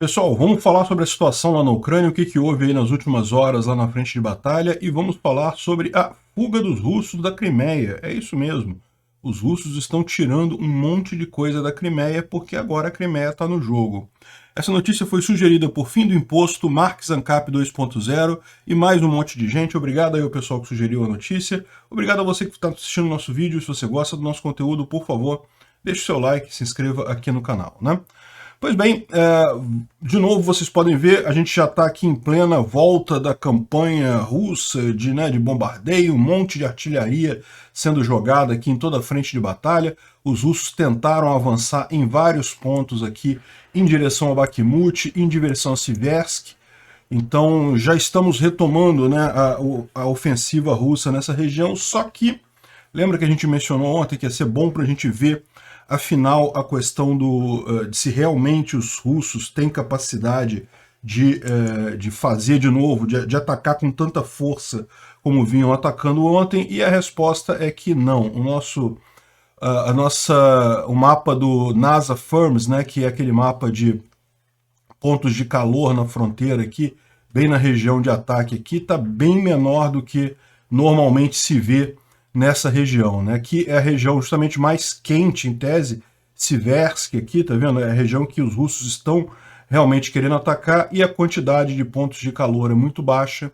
Pessoal, vamos falar sobre a situação lá na Ucrânia, o que houve aí nas últimas horas lá na frente de batalha, e vamos falar sobre a fuga dos russos da Crimeia. É isso mesmo. Os russos estão tirando um monte de coisa da Crimeia porque agora a Crimeia está no jogo. Essa notícia foi sugerida por Fim do Imposto, Mark Zancap 2.0 e mais um monte de gente. Obrigado aí ao pessoal que sugeriu a notícia. Obrigado a você que está assistindo o nosso vídeo. Se você gosta do nosso conteúdo, por favor, deixe o seu like e se inscreva aqui no canal, né? Pois bem, de novo vocês podem ver, a gente já está aqui em plena volta da campanha russa de bombardeio, um monte de artilharia sendo jogada aqui em toda a frente de batalha. Os russos tentaram avançar em vários pontos aqui em direção a Bakhmut, em direção a Siversk. Então já estamos retomando, né, a ofensiva russa nessa região, só que lembra que a gente mencionou ontem que ia ser bom para a gente ver, afinal, a questão de se realmente os russos têm capacidade de fazer de novo, de atacar com tanta força como vinham atacando ontem, e a resposta é que não. O mapa do NASA Firms, né, que é aquele mapa de pontos de calor na fronteira aqui, bem na região de ataque aqui, está bem menor do que normalmente se vê nessa região, né? Que é a região justamente mais quente, em tese, Siversk aqui, tá vendo? É a região que os russos estão realmente querendo atacar e a quantidade de pontos de calor é muito baixa,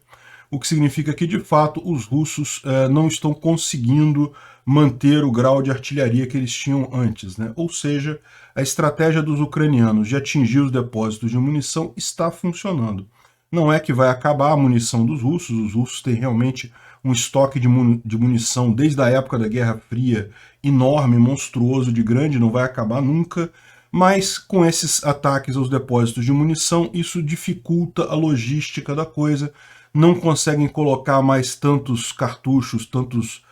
o que significa que, de fato, os russos não estão conseguindo manter o grau de artilharia que eles tinham antes, né? Ou seja, a estratégia dos ucranianos de atingir os depósitos de munição está funcionando. Não é que vai acabar a munição dos russos, os russos têm realmente um estoque de munição desde a época da Guerra Fria enorme, monstruoso, de grande, não vai acabar nunca, mas com esses ataques aos depósitos de munição, isso dificulta a logística da coisa, não conseguem colocar mais tantos cartuchos, tantos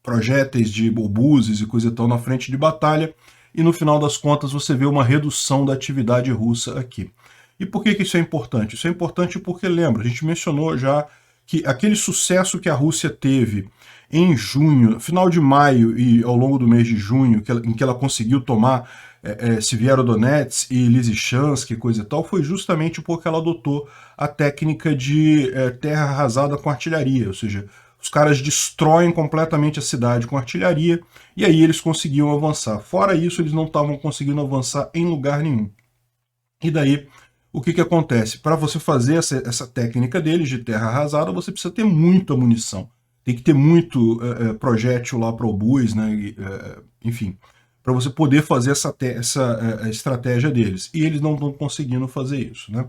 projéteis de obuses e coisa e tal na frente de batalha, e no final das contas você vê uma redução da atividade russa aqui. E por que isso é importante? Isso é importante porque, lembra, a gente mencionou já que aquele sucesso que a Rússia teve em junho, final de maio e ao longo do mês de junho, em que ela conseguiu tomar Severodonetsk e Lysychansk, coisa e tal, foi justamente porque ela adotou a técnica de terra arrasada com artilharia, ou seja, os caras destroem completamente a cidade com artilharia e aí eles conseguiam avançar. Fora isso, eles não estavam conseguindo avançar em lugar nenhum. E daí, o que acontece? Para você fazer essa técnica deles de terra arrasada, você precisa ter muita munição. Tem que ter muito projétil lá para obus, né? Enfim, para você poder fazer essa estratégia deles. E eles não estão conseguindo fazer isso, né?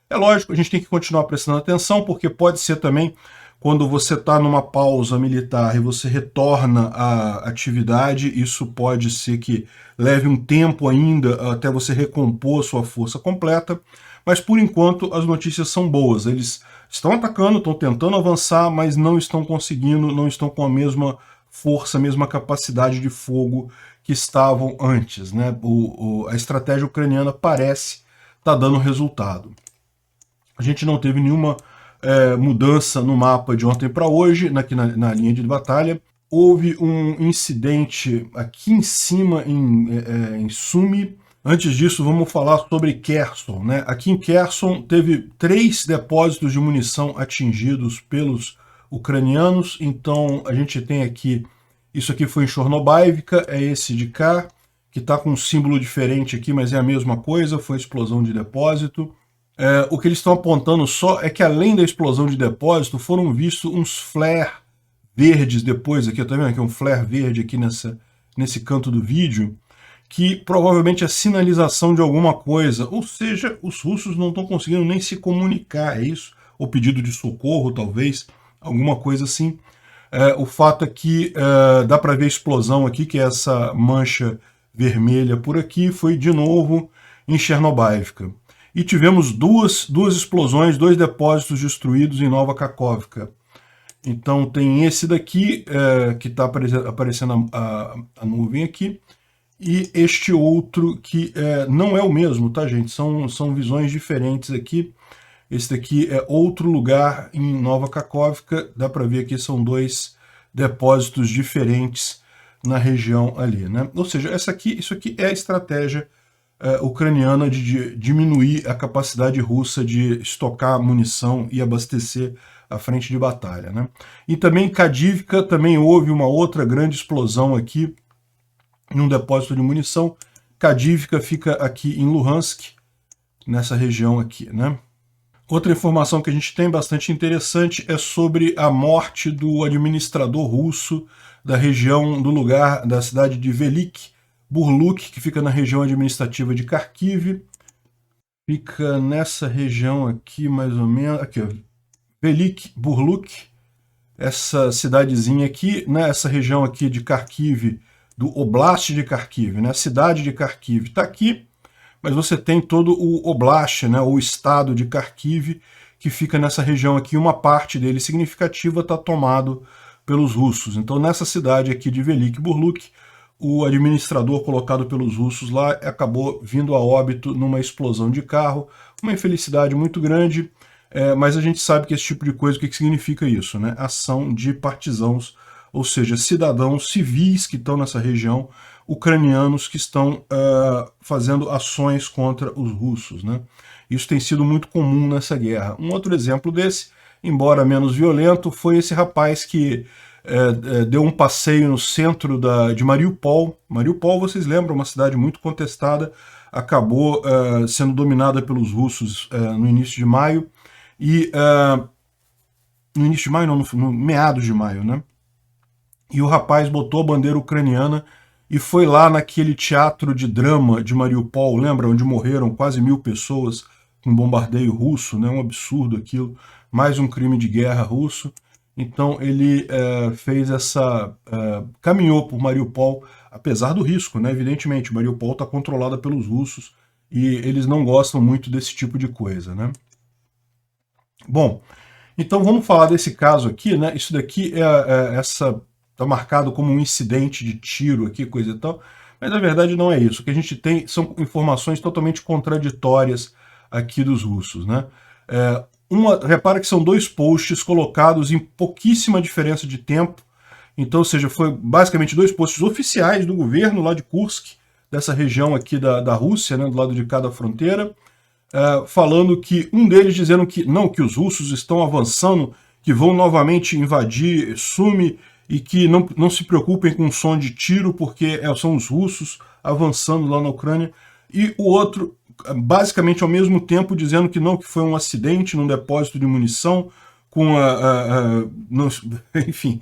É lógico, a gente tem que continuar prestando atenção, porque pode ser também quando você está numa pausa militar e você retorna à atividade, isso pode ser que leve um tempo ainda até você recompor a sua força completa, mas por enquanto as notícias são boas. Eles estão atacando, estão tentando avançar, mas não estão conseguindo, não estão com a mesma força, a mesma capacidade de fogo que estavam antes, né? A estratégia ucraniana parece estar dando resultado. A gente não teve nenhuma mudança no mapa de ontem para hoje, aqui na linha de batalha. Houve um incidente aqui em cima, em Sumy. Antes disso, vamos falar sobre Kherson, né? Aqui em Kherson teve 3 depósitos de munição atingidos pelos ucranianos. Então a gente tem aqui, isso aqui foi em Chornobaivka, é esse de cá, que está com um símbolo diferente aqui, mas é a mesma coisa, foi explosão de depósito. O que eles estão apontando só é que, além da explosão de depósito, foram vistos uns flare verdes depois, aqui, tá vendo aqui um flare verde aqui nesse canto do vídeo, que provavelmente é sinalização de alguma coisa, ou seja, os russos não estão conseguindo nem se comunicar, é isso? Ou pedido de socorro, talvez, alguma coisa assim. O fato é que dá para ver a explosão aqui, que é essa mancha vermelha por aqui, foi de novo em Chernobyl. E tivemos duas explosões, 2 depósitos destruídos em Nova Kakhovka. Então tem esse daqui, que está aparecendo a nuvem aqui, e este outro que não é o mesmo, tá, gente? São visões diferentes aqui. Esse daqui é outro lugar em Nova Kakhovka, dá para ver aqui, são 2 depósitos diferentes na região ali, né? Ou seja, isso aqui é a estratégia ucraniana de diminuir a capacidade russa de estocar munição e abastecer a frente de batalha, né? E também em Kadivka também houve uma outra grande explosão aqui, num depósito de munição. Kadivka fica aqui em Luhansk, nessa região aqui, né? Outra informação que a gente tem bastante interessante é sobre a morte do administrador russo da região, do lugar, da cidade de Velik Burluk, que fica na região administrativa de Kharkiv. Fica nessa região aqui, mais ou menos, aqui, ó, Velik Burluk, essa cidadezinha aqui, né, essa região aqui de Kharkiv, do Oblast de Kharkiv, né, a cidade de Kharkiv está aqui, mas você tem todo o Oblast, né, o estado de Kharkiv, que fica nessa região aqui, uma parte dele significativa está tomado pelos russos. Então nessa cidade aqui de Velik Burluk, o administrador colocado pelos russos lá acabou vindo a óbito numa explosão de carro, uma infelicidade muito grande, mas a gente sabe que esse tipo de coisa, o que significa isso, né? Ação de partisãos, ou seja, cidadãos civis que estão nessa região, ucranianos que estão fazendo ações contra os russos, né? Isso tem sido muito comum nessa guerra. Um outro exemplo desse, embora menos violento, foi esse rapaz que deu um passeio no centro de Mariupol. Mariupol, vocês lembram, uma cidade muito contestada, acabou sendo dominada pelos russos no início de maio, e no início de maio, não, no meados de maio, né? E o rapaz botou a bandeira ucraniana e foi lá naquele teatro de drama de Mariupol, lembra? Onde morreram quase 1000 pessoas com um bombardeio russo, né? Um absurdo aquilo, mais um crime de guerra russo. Então ele fez caminhou por Mariupol, apesar do risco, né? Evidentemente, Mariupol está controlada pelos russos e eles não gostam muito desse tipo de coisa, né? Bom, então vamos falar desse caso aqui, né? Isso daqui está marcado como um incidente de tiro aqui, coisa e tal, mas na verdade não é isso. O que a gente tem são informações totalmente contraditórias aqui dos russos, né? Repara que são 2 posts colocados em pouquíssima diferença de tempo, então, ou seja, foi basicamente 2 posts oficiais do governo lá de Kursk, dessa região aqui da Rússia, né, do lado de cada fronteira, falando que um deles dizendo que não, que os russos estão avançando, que vão novamente invadir Sumy e que não se preocupem com o som de tiro, porque são os russos avançando lá na Ucrânia. E o outro, basicamente ao mesmo tempo, dizendo que não, que foi um acidente num depósito de munição, com enfim,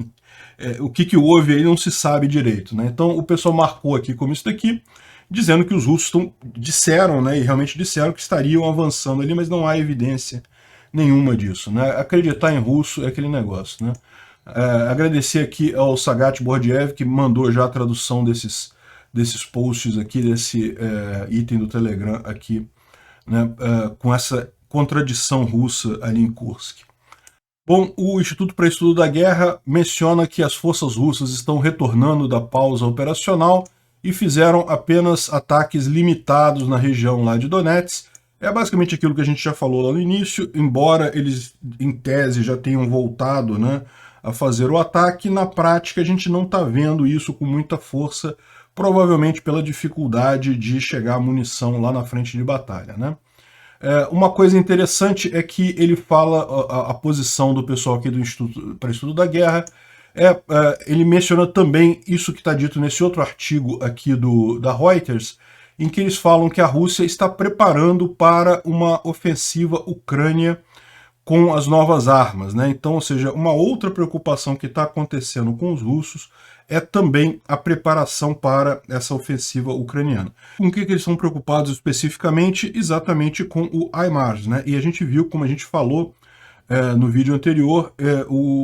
o que houve aí não se sabe direito, né? Então o pessoal marcou aqui como isso daqui, dizendo que os russos disseram, né, e realmente disseram que estariam avançando ali, mas não há evidência nenhuma disso, né? Acreditar em russo é aquele negócio, né? Agradecer aqui ao Sagat Bordiev, que mandou já a tradução desses posts aqui, desse item do Telegram aqui, né, com essa contradição russa ali em Kursk. Bom, o Instituto para Estudo da Guerra menciona que as forças russas estão retornando da pausa operacional e fizeram apenas ataques limitados na região lá de Donetsk. É basicamente aquilo que a gente já falou lá no início, embora eles, em tese, já tenham voltado, né, a fazer o ataque, na prática a gente não está vendo isso com muita força, provavelmente pela dificuldade de chegar a munição lá na frente de batalha, né? Uma coisa interessante é que ele fala a posição do pessoal aqui do Instituto para Estudo da Guerra, ele menciona também isso que está dito nesse outro artigo aqui da Reuters, em que eles falam que a Rússia está preparando para uma ofensiva Ucrânia com as novas armas, né? Então, ou seja, uma outra preocupação que está acontecendo com os russos é também a preparação para essa ofensiva ucraniana. Com o que eles estão preocupados especificamente? Exatamente com o HIMARS, né? E a gente viu, como a gente falou no vídeo anterior,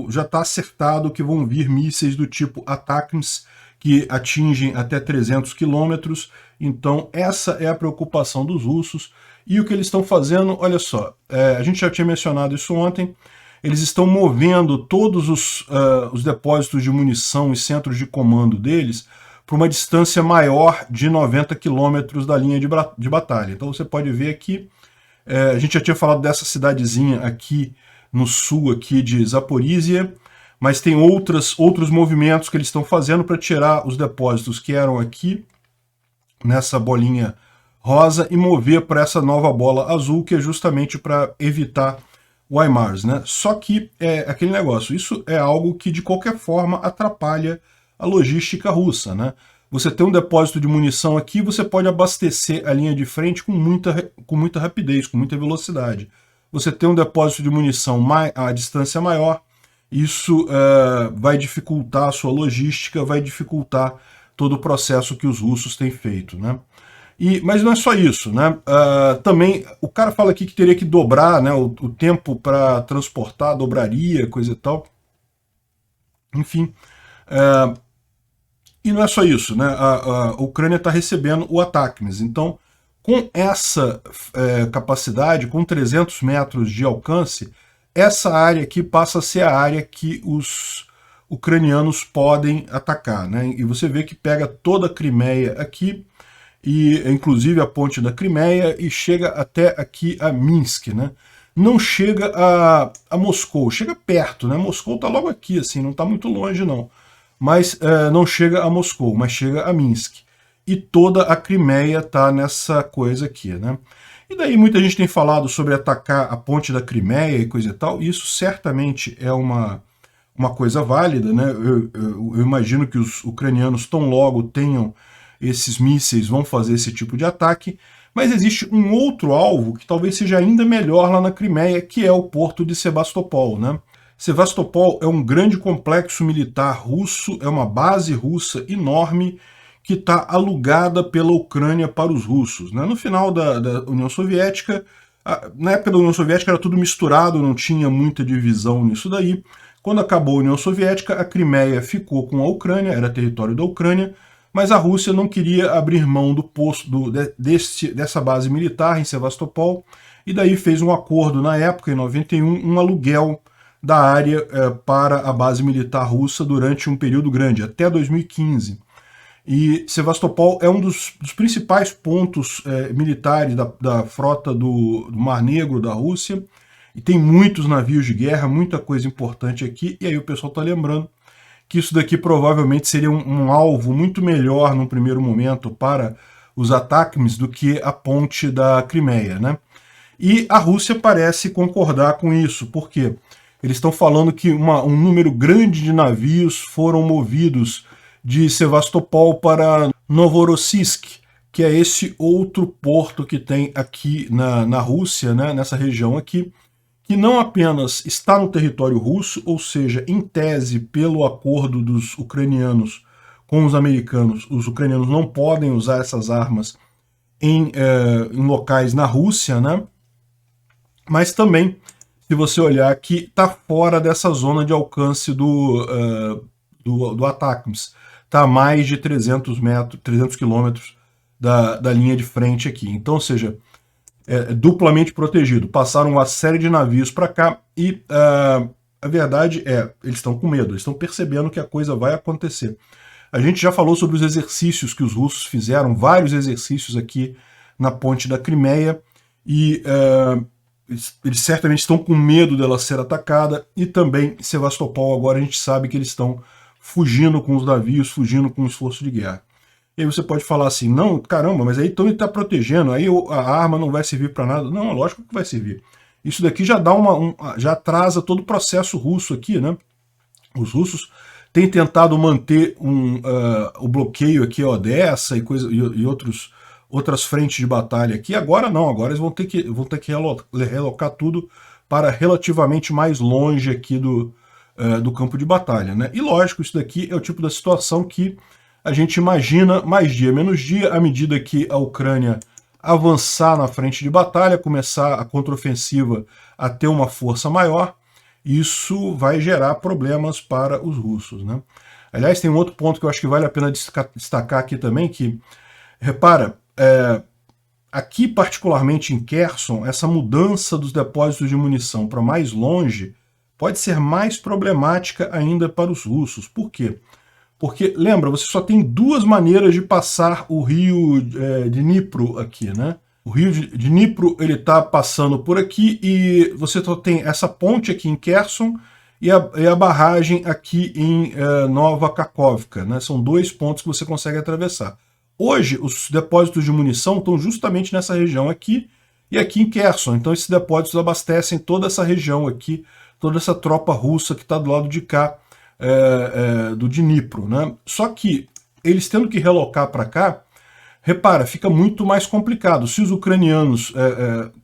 já está acertado que vão vir mísseis do tipo ATACMS, que atingem até 300 quilômetros. Então essa é a preocupação dos russos. E o que eles estão fazendo, olha só, a gente já tinha mencionado isso ontem, eles estão movendo todos os depósitos de munição e centros de comando deles para uma distância maior de 90 quilômetros da linha de batalha. Então você pode ver aqui, a gente já tinha falado dessa cidadezinha aqui no sul aqui de Zaporizhia, mas tem outros movimentos que eles estão fazendo para tirar os depósitos que eram aqui, nessa bolinha rosa e mover para essa nova bola azul, que é justamente para evitar o HIMARS, né? Só que é aquele negócio, isso é algo que de qualquer forma atrapalha a logística russa, né? Você tem um depósito de munição aqui, você pode abastecer a linha de frente com muita rapidez, com muita velocidade. Você tem um depósito de munição a distância maior, isso vai dificultar a sua logística, vai dificultar todo o processo que os russos têm feito, né? Mas não é só isso, né? Também o cara fala aqui que teria que dobrar, né, o tempo para transportar, dobraria, coisa e tal. Enfim, e não é só isso, né? A Ucrânia está recebendo o ATACMS. Então, com essa capacidade, com 300 metros de alcance, essa área aqui passa a ser a área que os ucranianos podem atacar, né? E você vê que pega toda a Crimeia aqui, e inclusive a ponte da Crimeia, e chega até aqui a Minsk, né? Não chega a Moscou, chega perto, né? Moscou está logo aqui, assim, não está muito longe não. Mas não chega a Moscou, mas chega a Minsk. E toda a Crimeia está nessa coisa aqui, né? E daí muita gente tem falado sobre atacar a ponte da Crimeia e coisa e tal, e isso certamente é uma coisa válida, né? Eu imagino que os ucranianos tão logo tenham esses mísseis, vão fazer esse tipo de ataque, mas existe um outro alvo que talvez seja ainda melhor lá na Crimeia, que é o porto de Sebastopol, né? Sebastopol é um grande complexo militar russo, é uma base russa enorme que está alugada pela Ucrânia para os russos, né? No final da União Soviética, na época da União Soviética era tudo misturado, não tinha muita divisão nisso daí. Quando acabou a União Soviética, a Crimeia ficou com a Ucrânia, era território da Ucrânia, mas a Rússia não queria abrir mão do posto dessa base militar em Sebastopol, e daí fez um acordo na época, em 91, um aluguel da área para a base militar russa durante um período grande, até 2015. E Sebastopol é um dos principais pontos militares da frota do Mar Negro da Rússia, e tem muitos navios de guerra, muita coisa importante aqui, e aí o pessoal está lembrando que isso daqui provavelmente seria um alvo muito melhor num primeiro momento para os ATACMS do que a ponte da Crimeia, né? E a Rússia parece concordar com isso, porque eles estão falando que um número grande de navios foram movidos de Sebastopol para Novorossiysk, que é esse outro porto que tem aqui na Rússia, né, nessa região aqui, que não apenas está no território russo, ou seja, em tese, pelo acordo dos ucranianos com os americanos, os ucranianos não podem usar essas armas em locais na Rússia, né? Mas também, se você olhar aqui, está fora dessa zona de alcance do ATACMS. Está a mais de 300 quilômetros da linha de frente aqui. Então, ou seja, é duplamente protegido. Passaram uma série de navios para cá e a verdade é, eles estão com medo, eles estão percebendo que a coisa vai acontecer. A gente já falou sobre os exercícios que os russos fizeram, vários exercícios aqui na ponte da Crimeia, e eles certamente estão com medo dela ser atacada, e também Sebastopol agora a gente sabe que eles estão fugindo com os navios, fugindo com o esforço de guerra. E aí você pode falar assim, não, caramba, mas aí então ele está protegendo, aí a arma não vai servir para nada. Não, lógico que vai servir. Isso daqui já dá já atrasa todo o processo russo aqui, né? Os russos têm tentado manter o bloqueio aqui, a Odessa e outras frentes de batalha aqui. Agora não, agora eles vão ter que relocar tudo para relativamente mais longe aqui do campo de batalha, né? E lógico, isso daqui é o tipo da situação que a gente imagina mais dia, menos dia, à medida que a Ucrânia avançar na frente de batalha, começar a contraofensiva a ter uma força maior, isso vai gerar problemas para os russos, né? Aliás, tem um outro ponto que eu acho que vale a pena destacar aqui também, que, repara, aqui particularmente em Kherson, essa mudança dos depósitos de munição para mais longe pode ser mais problemática ainda para os russos. Por quê? Porque, lembra, você só tem duas maneiras de passar o rio de Dnipro aqui, né? O rio de Dnipro, ele está passando por aqui e você só tem essa ponte aqui em Kherson e a barragem aqui em Nova Kakhovka, né? São dois pontos que você consegue atravessar. Hoje, os depósitos de munição estão justamente nessa região aqui e aqui em Kherson. Então, esses depósitos abastecem toda essa região aqui, toda essa tropa russa que está do lado de cá, do Dnipro, né? Só que eles tendo que relocar para cá, repara, fica muito mais complicado. Se os ucranianos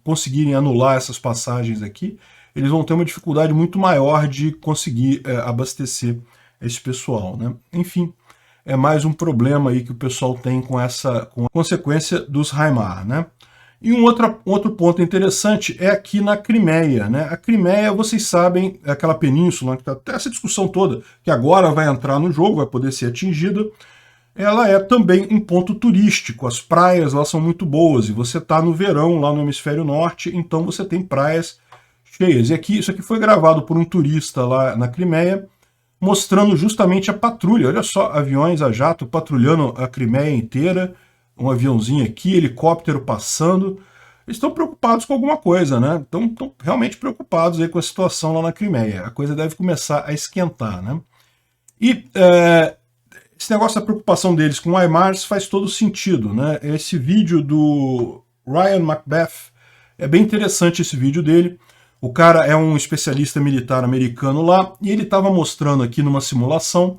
conseguirem anular essas passagens aqui, eles vão ter uma dificuldade muito maior de conseguir abastecer esse pessoal, né? Enfim, é mais um problema aí que o pessoal tem com a consequência dos HIMARS, né? E um outro ponto interessante é aqui na Crimeia, né? A Crimeia, vocês sabem, é aquela península que está até essa discussão toda, que agora vai entrar no jogo, vai poder ser atingida. Ela é também um ponto turístico, as praias lá são muito boas, e você está no verão lá no hemisfério norte, então você tem praias cheias. E aqui, isso aqui foi gravado por um turista lá na Crimeia, mostrando justamente a patrulha. Olha só, aviões a jato patrulhando a Crimeia inteira, um aviãozinho aqui, helicóptero passando. Eles estão preocupados com alguma coisa, né? Estão realmente preocupados aí com a situação lá na Crimeia. A coisa deve começar a esquentar, né? E esse negócio da preocupação deles com o HIMARS faz todo sentido, né? Esse vídeo do Ryan Macbeth, é bem interessante esse vídeo dele. O cara é um especialista militar americano lá, e ele estava mostrando aqui numa simulação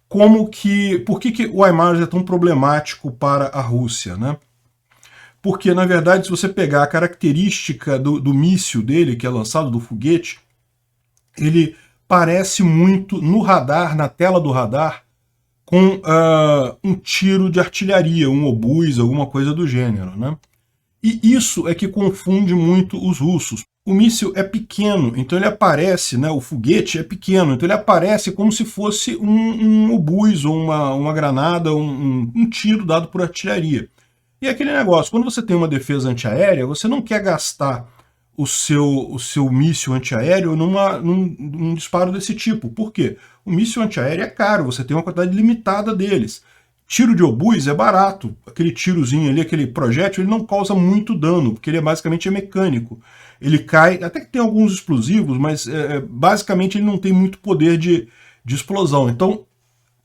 por que o HIMARS é tão problemático para a Rússia, né? Porque, na verdade, se você pegar a característica do míssil dele, que é lançado do foguete, ele parece muito no radar, na tela do radar, com um tiro de artilharia, um obus, alguma coisa do gênero, né? E isso é que confunde muito os russos. O míssil é pequeno, então ele aparece, né, o foguete é pequeno, então ele aparece como se fosse um obus ou uma granada, um tiro dado por artilharia. E aquele negócio, quando você tem uma defesa antiaérea, você não quer gastar o seu míssil antiaéreo num disparo desse tipo. Por quê? O míssil antiaéreo é caro, você tem uma quantidade limitada deles. Tiro de obus é barato, aquele tirozinho ali, aquele projétil, ele não causa muito dano, porque ele basicamente é mecânico. Ele cai, até que tem alguns explosivos, mas basicamente ele não tem muito poder de explosão. Então,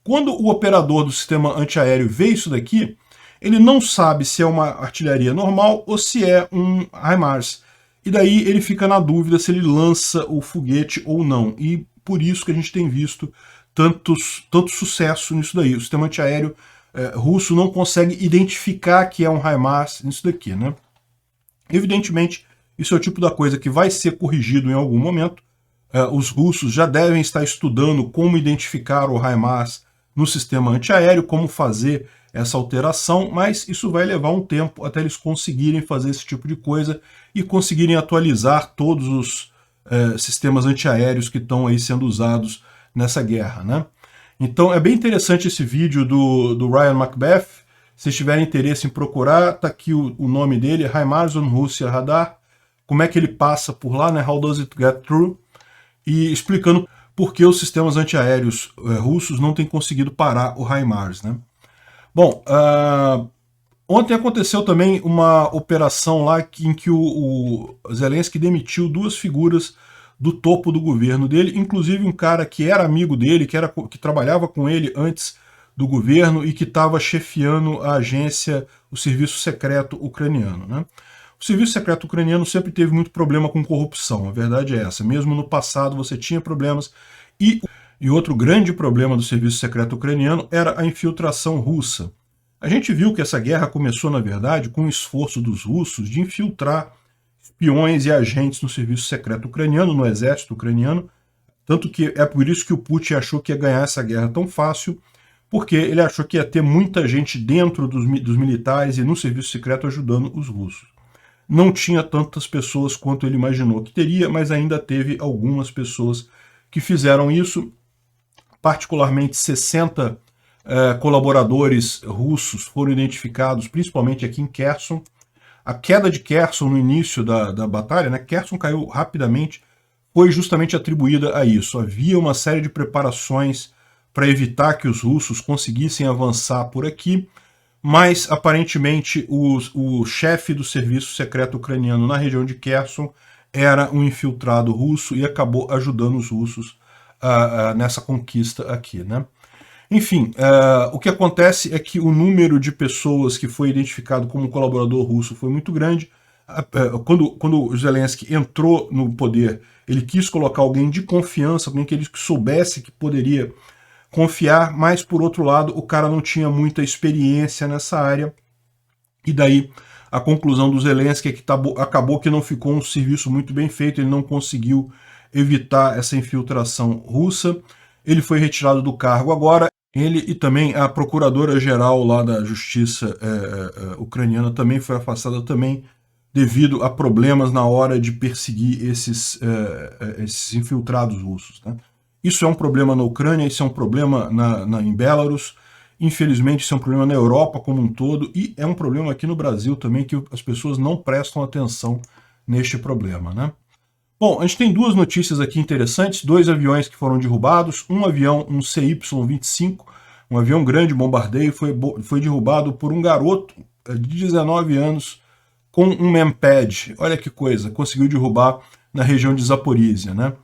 quando o operador do sistema antiaéreo vê isso daqui, ele não sabe se é uma artilharia normal ou se é um HIMARS. E daí ele fica na dúvida se ele lança o foguete ou não. E por isso que a gente tem visto tanto sucesso nisso daí. O sistema antiaéreo russo não consegue identificar que é um HIMARS nisso daqui, né? Evidentemente, isso é o tipo da coisa que vai ser corrigido em algum momento. Os russos já devem estar estudando como identificar o HIMARS no sistema antiaéreo, como fazer essa alteração, mas isso vai levar um tempo até eles conseguirem fazer esse tipo de coisa e conseguirem atualizar todos os sistemas antiaéreos que estão aí sendo usados nessa guerra, né? Então é bem interessante esse vídeo do Ryan Macbeth. Se vocês tiverem interesse em procurar, tá aqui o nome dele, HIMARS on Russia Radar, como é que ele passa por lá, né? How does it get through? E explicando por que os sistemas antiaéreos russos não têm conseguido parar o HIMARS, né? Bom, ontem aconteceu também uma operação lá em que o Zelensky demitiu duas figuras do topo do governo dele, inclusive um cara que era amigo dele, que trabalhava com ele antes do governo e que estava chefiando a agência, o serviço secreto ucraniano, né? O serviço secreto ucraniano sempre teve muito problema com corrupção, a verdade é essa. Mesmo no passado você tinha problemas, e outro grande problema do serviço secreto ucraniano era a infiltração russa. A gente viu que essa guerra começou, na verdade, com o esforço dos russos de infiltrar espiões e agentes no serviço secreto ucraniano, no exército ucraniano, tanto que é por isso que o Putin achou que ia ganhar essa guerra tão fácil, porque ele achou que ia ter muita gente dentro dos militares e no serviço secreto ajudando os russos. Não tinha tantas pessoas quanto ele imaginou que teria, mas ainda teve algumas pessoas que fizeram isso, particularmente 60 colaboradores russos foram identificados, principalmente aqui em Kherson. A queda de Kherson no início da batalha, né, Kherson caiu rapidamente, foi justamente atribuída a isso. Havia uma série de preparações para evitar que os russos conseguissem avançar por aqui, mas aparentemente o chefe do serviço secreto ucraniano na região de Kherson era um infiltrado russo e acabou ajudando os russos nessa conquista aqui, né? Enfim, o que acontece é que o número de pessoas que foi identificado como colaborador russo foi muito grande. Quando o Zelensky entrou no poder, ele quis colocar alguém de confiança, alguém que ele soubesse que poderia confiar, mas, por outro lado, o cara não tinha muita experiência nessa área, e daí a conclusão do Zelensky é que acabou que não ficou um serviço muito bem feito, ele não conseguiu evitar essa infiltração russa, ele foi retirado do cargo agora, ele e também a procuradora-geral lá da justiça ucraniana também foi afastada também devido a problemas na hora de perseguir esses infiltrados russos, né? Isso é um problema na Ucrânia, isso é um problema em Belarus, infelizmente isso é um problema na Europa como um todo, e é um problema aqui no Brasil também, que as pessoas não prestam atenção neste problema, né? Bom, a gente tem duas notícias aqui interessantes, 2 aviões que foram derrubados, um avião, um CY-25, um avião grande, bombardeio, foi derrubado por um garoto de 19 anos com um Mempad, olha que coisa, conseguiu derrubar na região de Zaporizhia, né?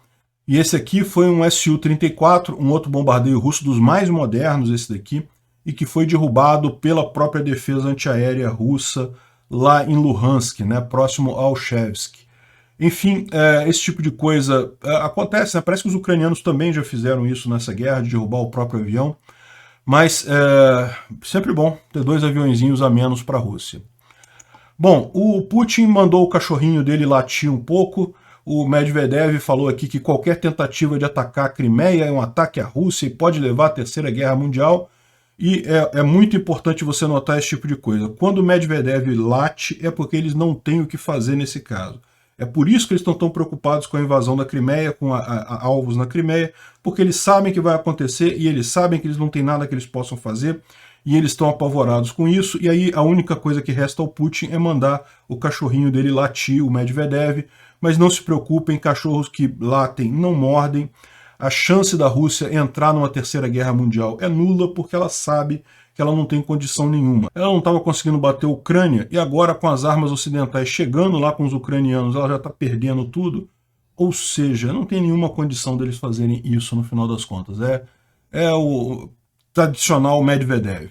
E esse aqui foi um Su-34, um outro bombardeio russo dos mais modernos, esse daqui, e que foi derrubado pela própria defesa antiaérea russa lá em Luhansk, né, próximo ao Chevsk. Enfim, esse tipo de coisa acontece, né? Parece que os ucranianos também já fizeram isso nessa guerra, de derrubar o próprio avião, mas sempre bom ter 2 aviõezinhos a menos para a Rússia. Bom, o Putin mandou o cachorrinho dele latir um pouco. O Medvedev falou aqui que qualquer tentativa de atacar a Crimeia é um ataque à Rússia e pode levar à Terceira Guerra Mundial. E é muito importante você notar esse tipo de coisa. Quando o Medvedev late, é porque eles não têm o que fazer nesse caso. É por isso que eles estão tão preocupados com a invasão da Crimeia, com alvos na Crimeia, porque eles sabem que vai acontecer e eles sabem que eles não têm nada que eles possam fazer, e eles estão apavorados com isso, e aí a única coisa que resta ao Putin é mandar o cachorrinho dele latir, o Medvedev. Mas não se preocupem, cachorros que latem não mordem. A chance da Rússia entrar numa Terceira Guerra Mundial é nula, porque ela sabe que ela não tem condição nenhuma. Ela não estava conseguindo bater a Ucrânia, e agora com as armas ocidentais chegando lá com os ucranianos, ela já está perdendo tudo. Ou seja, não tem nenhuma condição deles fazerem isso no final das contas. É o tradicional Medvedev.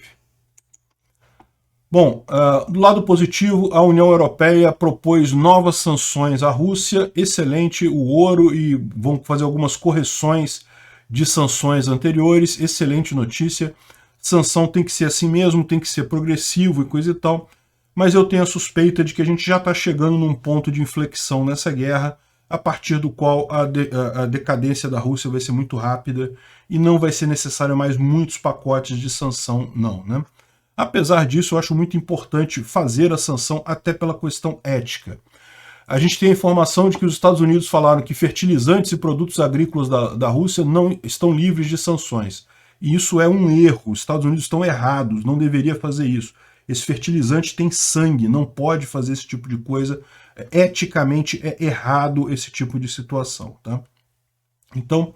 Bom, do lado positivo, a União Europeia propôs novas sanções à Rússia, excelente o ouro, e vão fazer algumas correções de sanções anteriores, excelente notícia. Sanção tem que ser assim mesmo, tem que ser progressivo e coisa e tal, mas eu tenho a suspeita de que a gente já está chegando num ponto de inflexão nessa guerra, a partir do qual a decadência da Rússia vai ser muito rápida e não vai ser necessário mais muitos pacotes de sanção, não, né? Apesar disso, eu acho muito importante fazer a sanção até pela questão ética. A gente tem a informação de que os Estados Unidos falaram que fertilizantes e produtos agrícolas da Rússia não estão livres de sanções. E isso é um erro. Os Estados Unidos estão errados, não deveria fazer isso. Esse fertilizante tem sangue, não pode fazer esse tipo de coisa. Eticamente é errado esse tipo de situação, tá? Então,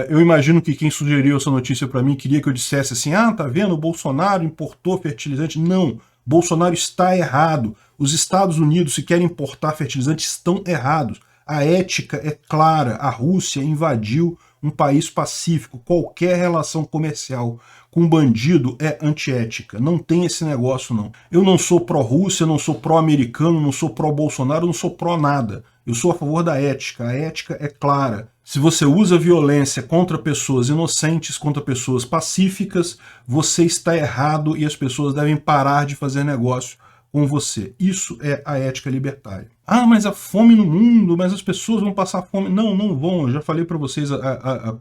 eu imagino que quem sugeriu essa notícia para mim queria que eu dissesse assim, tá vendo, o Bolsonaro importou fertilizante. Não, Bolsonaro está errado. Os Estados Unidos, se querem importar fertilizante, estão errados. A ética é clara, a Rússia invadiu um país pacífico. Qualquer relação comercial com bandido é antiética. Não tem esse negócio, não. Eu não sou pró-Rússia, não sou pró-americano, não sou pró-Bolsonaro, não sou pró-nada. Eu sou a favor da ética. A ética é clara. Se você usa violência contra pessoas inocentes, contra pessoas pacíficas, você está errado e as pessoas devem parar de fazer negócio com você. Isso é a ética libertária. Mas a fome no mundo, mas as pessoas vão passar fome. Não, não vão. Eu já falei para vocês, a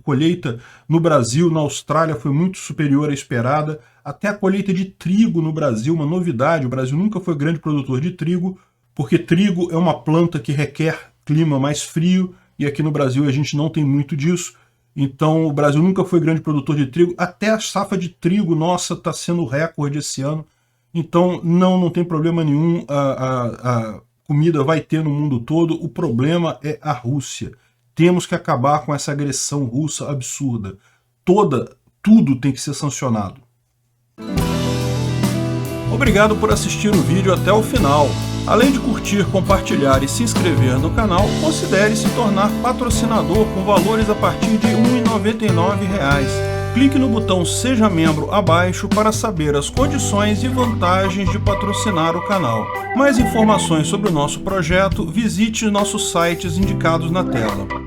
colheita no Brasil, na Austrália, foi muito superior à esperada. Até a colheita de trigo no Brasil, uma novidade. O Brasil nunca foi grande produtor de trigo, porque trigo é uma planta que requer clima mais frio, e aqui no Brasil a gente não tem muito disso. Então o Brasil nunca foi grande produtor de trigo. Até a safra de trigo nossa está sendo recorde esse ano. Então não tem problema nenhum, a comida vai ter no mundo todo, o problema é a Rússia. Temos que acabar com essa agressão russa absurda. Tudo tem que ser sancionado. Obrigado por assistir o vídeo até o final. Além de curtir, compartilhar e se inscrever no canal, considere se tornar patrocinador com valores a partir de R$ 1,99. Clique no botão Seja Membro abaixo para saber as condições e vantagens de patrocinar o canal. Mais informações sobre o nosso projeto, visite nossos sites indicados na tela.